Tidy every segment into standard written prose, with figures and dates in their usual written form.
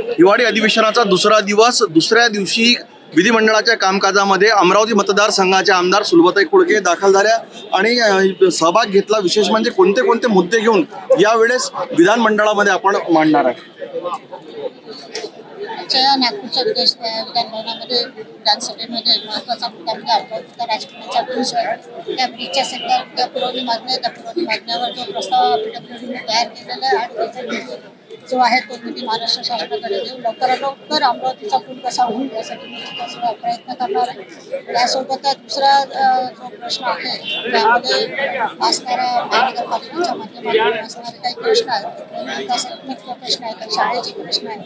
हिवाळी अधिवेशनाचा दुसरा दिवस, दुसऱ्या दिवशी विधिमंडळाच्या कामकाजामध्ये अमरावती मतदारसंघाच्या आमदार सुलभाताई खोडके दाखल झाल्या आणि सहभाग घेतला। विशेष म्हणजे कोणते कोणते मुद्दे घेऊन यावेळेस विधानमंडळामध्ये आपण मांडणार आहे। नागपूरच्या विधानभवनामध्ये विधानसभेमध्ये महत्त्वाचा मुद्दा म्हणजे अमरावतीचा राजकारणाचा ब्रिज आहे। त्या ब्रिजच्या सध्या त्या पुरवणी मागण्या त्या पुरवणी मागण्यावर जो प्रस्ताव PWDने तयार केलेला आहे आणि त्याचा निधी जो आहे तो निधी महाराष्ट्र शासनाकडे देऊन लवकरात लवकर अमरावतीचा पूल कसा होईल यासाठी मी प्रयत्न करणार आहे। त्यासोबतच दुसरा जो प्रश्न आहे त्यामध्ये असणारा महानगरपालिकेच्या माध्यमातून असणारे काही प्रश्न आहेत, विकासात्मक प्रश्न आहेत, शाळेचे प्रश्न आहेत,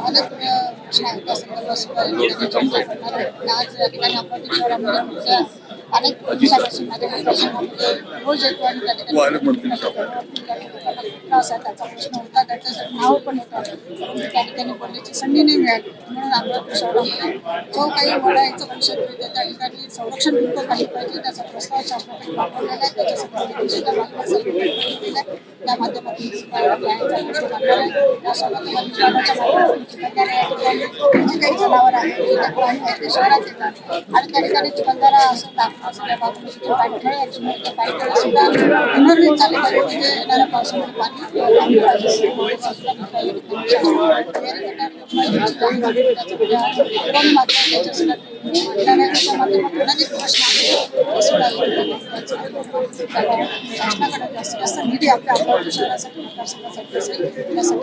अनेक प्रश्न आहेत। त्या संदर्भात आज या ठिकाणी अमरावती शहरामध्ये अनेक दिवसापासून माझ्या मतदारसंघामध्ये रोज येतो आणि त्या ठिकाणी त्रास आहे, त्याचा प्रश्न होता, त्याच्यासाठी नाव पण होतं, त्या ठिकाणी बोलण्याची संधी नाही मिळाली। म्हणून अमरावती शहरामध्ये जो काही वडायचं परिषद होते त्या ठिकाणी संरक्षण भिंत काही पाहिजे त्याचा प्रस्ताव शासनाकडे पाठवलेला आहे। त्याच्यासाठी सुद्धा मागण्यासाठी केलेला आहे। त्या माध्यमातून जे काही जनावर आहे ते शहरात येतात आणि त्या ठिकाणी चिखलदरा असं सगळ्या बाजूला पाणथळे अजून त्या पाणथळे सुद्धा पुनर्निर्मित झाले पाहिजे, म्हणजे येणाऱ्या पावसामध्ये पाणी निधी आपल्या अमरावती शहरासाठी मतदारसंघासाठी असेल यासाठी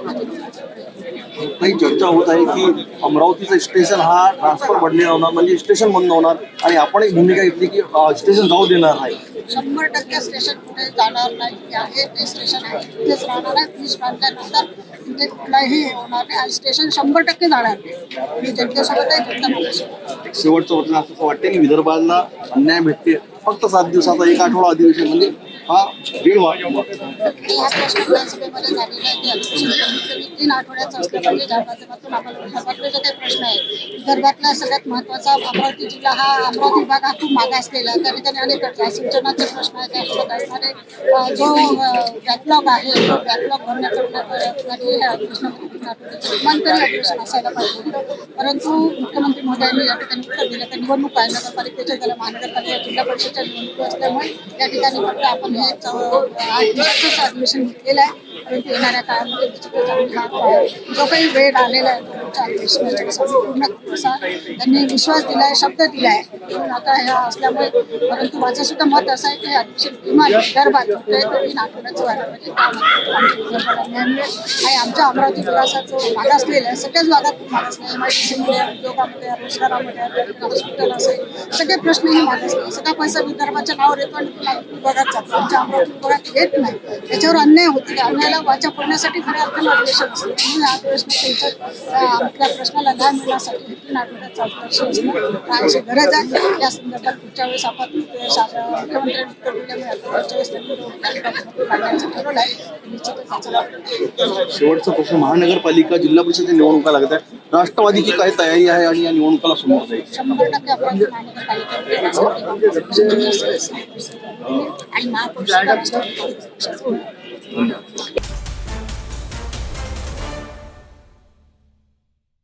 काही चर्चा होत आहे की अमरावतीचं स्टेशन हा ट्रान्सफर बनलेला होणार, म्हणजे स्टेशन बंद होणार आणि आपण एक भूमिका घेतली की स्टेशन जाऊ देणार आहे। 100% स्टेशन कुठे जाणार नाही आहे, ते स्टेशन आहे तिथेच राहणार आहे। ब्रिज बांधल्यानंतर तिथे कुठलाही होणार नाही आणि स्टेशन 100% जाणार नाही। मी जनतेसोबत आहे, जनता शेवटचं वचन असं वाटते की विदर्भाला अन्याय भेटते, फक्त 7 दिवसाचा एक आठवडा अधिवेशन म्हणजे हा वेळ हा प्रश्न विधानसभेमध्ये झालेला आहे। अधिवेशन 3 आठवड्याचं असलं पाहिजे, ज्या माध्यमातून आम्हाला विदर्भातले जे काही प्रश्न आहेत, विदर्भातला सगळ्यात महत्त्वाचा अमरावती जिल्हा हा अमरावती विभाग हा खूप मागासलेला आहे। त्या ठिकाणी अनेक सिंचनाचे प्रश्न आहेत, त्यासोबत असणारे जो बॅकलॉग आहे तो बॅकलॉग भरण्यासाठी हे अधिवेशन असायला पाहिजे। परंतु मुख्यमंत्री महोदयांनी या ठिकाणी उत्तर दिलं तर निवडणूक आहे, नगरपालिकेच्या त्याला महानगरपालिका जिल्हा परिषदच्या निवडणूक असल्यामुळे या ठिकाणी फक्त आपण हे 8 दिवसाचंच अधिवेशन घेतलेलं आहे। परंतु येणाऱ्या काळामध्ये जो काही वेळ आलेला आहे तुमच्या अधिवेशनासाठी पूर्ण असा त्यांनी विश्वास दिला आहे, शब्द दिला आहे। म्हणून आता ह्या असल्यामुळे, परंतु माझं सुद्धा मत असं आहे की अधिवेशन किमान विदर्भात होतंय तर 3 आठवड्याचं व्हायला पाहिजे, आणि आमच्या अमरावती विकासात जो मागासलेला आहे, सगळ्याच भागात मागासलेला आहे, MIDC-मध्ये, उद्योगामध्ये, रोजगारामध्ये, हॉस्पिटल असेल, सगळे प्रश्न हे मागासले। सगळा पैसा विदर्भाच्या नावावर येतो आणि विभागात जातो, आमच्या अमरावती विभागात येत नाही। त्याच्यावर अन्याय होतो, त्या अन्यायाला वाचा फोडण्यासाठी खऱ्या अर्थानं अधिवेशन असतं। म्हणून या अधिवेशनात आपल्या प्रश्नाला न्याय मिळण्यासाठी 3 आठवड्याचा अवकाश असणं काळाची गरज आहे। या संदर्भात पुढच्या वेळेस आपण मुख्यमंत्र्यांनी उत्तर दिल्यामुळे पुढच्या वेळेस त्यांनी ठरवलं आहे, निश्चितच। शेवटचा प्रश्न, महानगरपालिका जिल्हा परिषदेच्या निवडणुका लागत आहे, राष्ट्रवादीची काय तयारी आहे आणि या निवडणुकाला समोर जाईल? 100% आपण महानगरपालिकेमध्ये आणि महापौर